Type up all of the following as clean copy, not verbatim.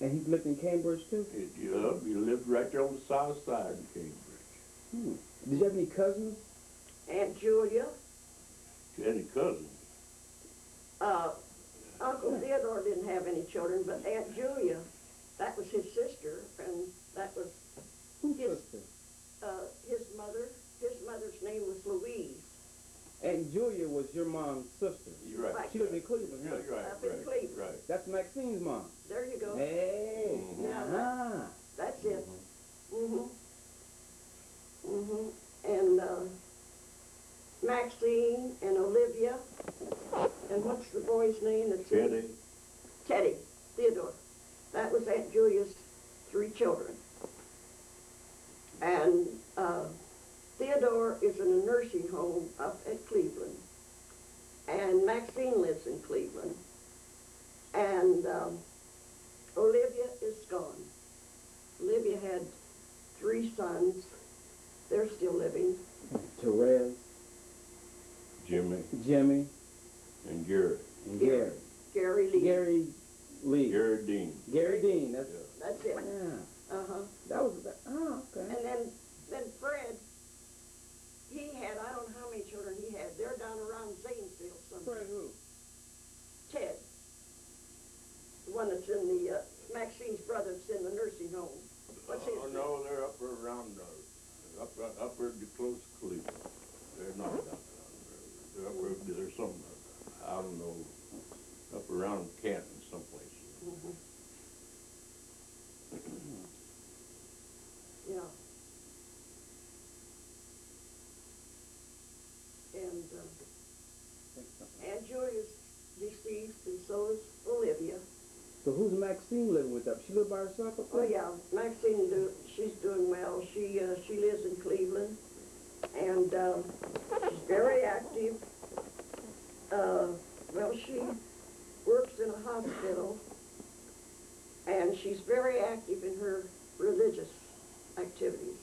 And he lived in Cambridge too? He lived right there on the south side of Cambridge. Did you have any cousins? Aunt Julia. Any cousins? Uncle Theodore didn't have any children, but Aunt Julia, that was his sister, and that was Whose his, sister? his mother. His mother's name was Louise. Aunt Julia was your mom's sister. You're right. Right. She lived in Cleveland, Yeah, huh? you're right. Up in Cleveland. Right. That's Maxine's mom. There you go. Hey. Now that's it. And Maxine and Olivia. And what's the boy's name? That's Teddy. Teddy. Theodore. That was Aunt Julia's 3 children. And Theodore is in a nursing home up at Cleveland. And Maxine lives in Cleveland. And Olivia is gone. Olivia had 3 sons. They're still living. Therese, Jimmy, and Gary. Gary. Gary Lee. Gary Lee. Gary Dean. Gary Dean. That's That's it. yeah. Uh-huh. Okay. And then Fred, he had, I don't know how many children he had. They're down around Zanesville somewhere. Fred who? Ted. The one that's in the, Maxine's brother that's in the nursing home. What's his name? No, they're up around, upper close to Cleveland. They're not down there. They're upper, there's some, I don't know, up around Canton someplace. Yeah. And Aunt Julia's deceased, and so is Olivia. So who's Maxine living with up? She live by herself up Oh there? yeah, Maxine, she's doing well. She lives in Cleveland, and she's very active. Well, she works in a hospital, and she's very active in her religious activities.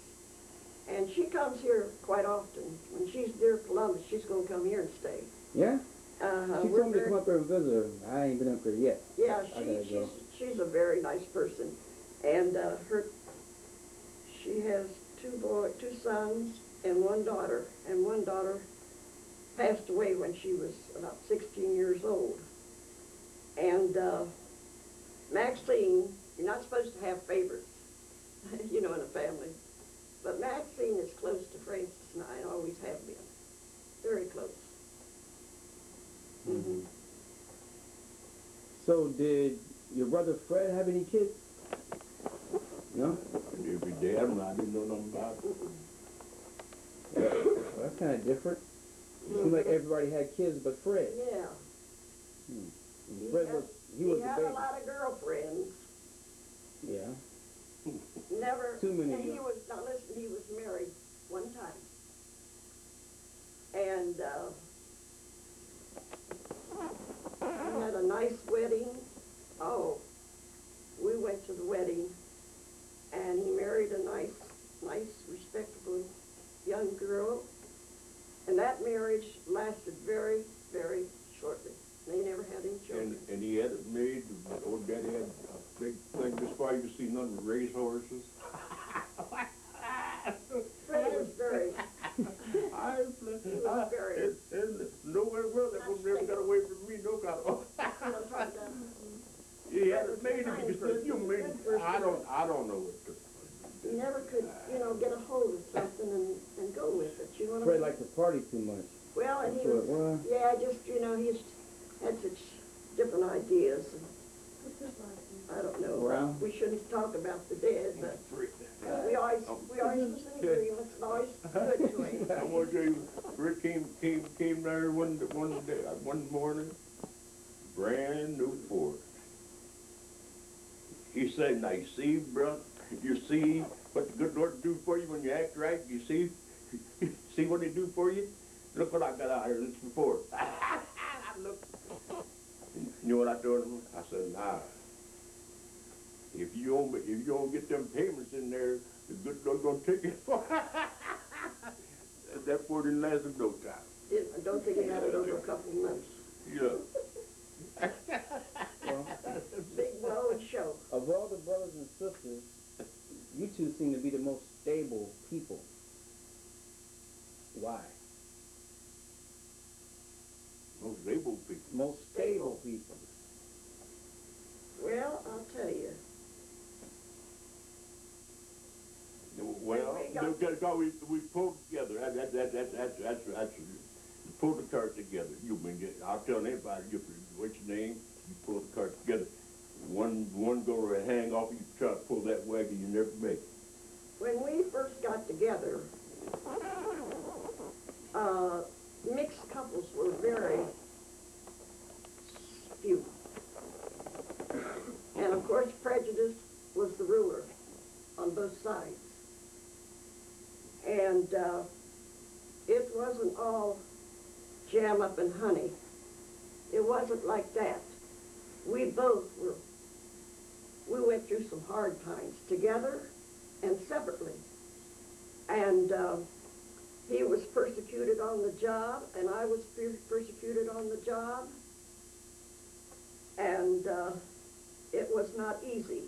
And she comes here quite often. When she's near Columbus, she's going to come here and stay. Yeah? She We're told me to very- come up there and visit her. I ain't been up there yet. Yeah, I gotta go. she's a very nice person, and she has 2 sons and 1 daughter, and 1 daughter passed away when she was about 16 years old. And Maxine, you're not supposed to have favorites, you know, in a family, but Maxine is close to Francis and I always have been, very close. So did your brother Fred have any kids? No? If he did, I didn't know nothing about it. Well, that's kind of different. It seemed like everybody had kids but Fred. Yeah. And Fred was, he was the had baby. a lot of girlfriends. Yeah. Never. Too many And he of them. was, now listen, he was married 1 time. And he had a nice wedding. Oh, we went to the wedding, and he married a nice, respectable young girl. And that marriage lasted very, very shortly. They never had any children. And he had it made, old daddy had a big thing just why you see none of race horses. Fred was very, very. And nowhere in the world that woman never got away from me, no kind of. He had it made, and you said, you made it. I don't know what to. He never could, you know, get a hold of something and go with it, you know what I Fred mean? liked to party too much. Well, and he That's was, what it was. yeah, just, you know, he's had such different ideas. And I don't know. Well. We shouldn't talk about the dead, but we always was in agreement. It's always good to him. I want to tell you, Rick came there one morning, brand new Ford. He said, "Now you see, bro, you see what the good Lord do for you when you act right. You see what He do for you. Look what I got out here. This is Ford." I looked. You know what I told him? I said, "Nah. If you don't get them payments in there, the good Lord gonna take it." That Ford didn't last no time. I don't think he had it over a couple of months. Yeah. Well, Big blow and show. of all the brothers and sisters, you two seem to be the most stable people. Why? Most able people. Most stable people. Well, I'll tell you. Well, we pulled together. That's we pulled the cart together. You mean I'll tell anybody what's your name? You pull the cart together. One go to hang off. You try to pull that wagon, you never make it. When we first got together, mixed couples were very few. And of course, prejudice was the ruler on both sides. And it wasn't all jam up and honey. It wasn't like that. We went through some hard times together and separately. And he was persecuted on the job, and I was persecuted on the job. And it was not easy.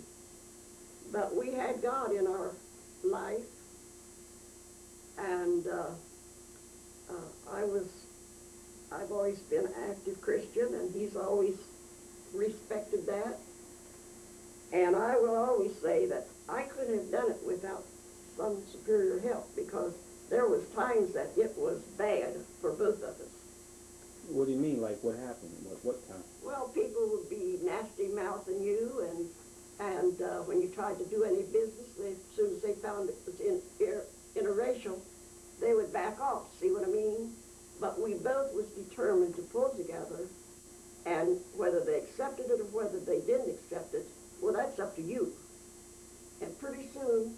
But we had God in our life, and I've always been an active Christian, and he's always respected that. And I will always say that I couldn't have done it without some superior help, because there was times that it was bad for both of us. What do you mean? Like what happened? What time? Well, people would be nasty mouthing you, and when you tried to do any business, as soon as they found it was interracial, they would back off. See what I mean? But we both was determined to pull together, and whether they accepted it or whether they didn't accept it, well, that's up to you. And pretty soon,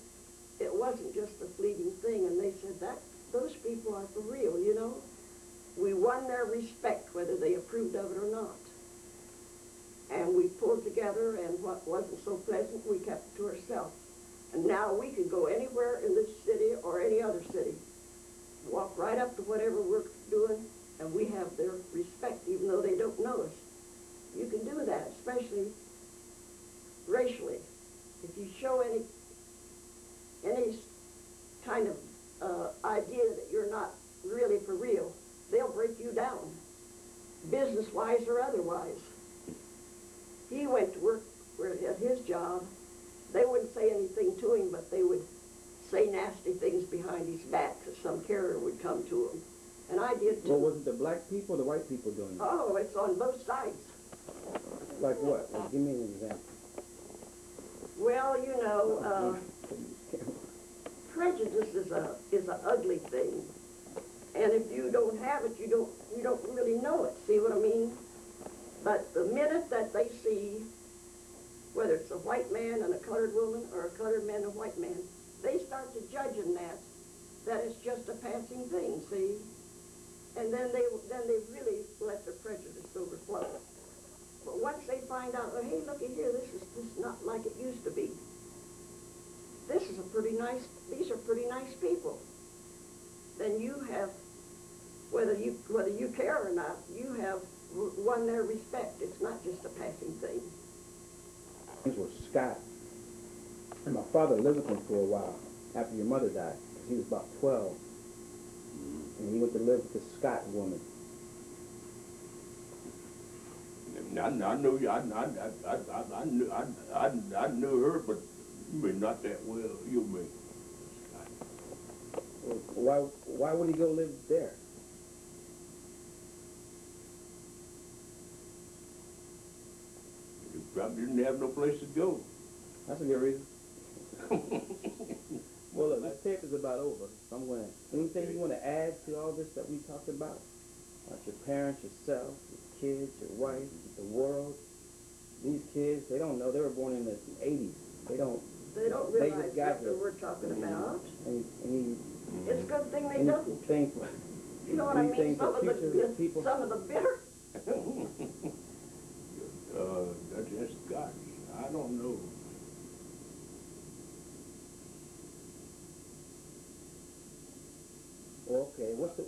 it wasn't just a fleeting thing, and they said that those people are for real, you know. We won their respect, whether they approved of it or not. And we pulled together, and what wasn't so pleasant, we kept it to ourselves. And now we could go anywhere in this city or any other city, walk right up to whatever we're doing, and we have their respect, even though they don't know us. You can do that, especially racially. If you show any kind of idea that you're not really for real, they'll break you down, business-wise or otherwise. He went to work at his job. They wouldn't say anything to him, but they would say nasty things behind his back, because some carrier would come to him. And I did too. Well, was it the black people or the white people doing it? Oh, it's on both sides. Like what? Like, give me an example. Well, you know, prejudice is a ugly thing. And if you don't have it, you don't really know it. See what I mean? But the minute that they see, whether it's a white man and a colored woman or a colored man and a white man, they start to judging that it's just a passing thing, see? And then they really let their prejudice overflow. But once they find out, oh, hey, looky here, this is not like it used to be. These are pretty nice people. Then you have, whether you care or not, you have won their respect. It's not just a passing thing. These were Scott. And my father lived with him for a while after your mother died, because he was about 12. And he went to live with this Scott woman. I knew her, but not that well. You mean? Why would he go live there? He probably didn't have no place to go. That's a good reason. Well, look, this tape is about over. So I'm going to, anything you want to add to all this that we talked about? About your parents, yourself, your kids, your wife, the world. These kids, they don't know. They were born in the 80s. They don't realize just got what here. we're talking about. And It's a good thing they don't. Think, You know what I mean? for future people. Some of the bitter. That's Scotch. I don't know. Okay, what's the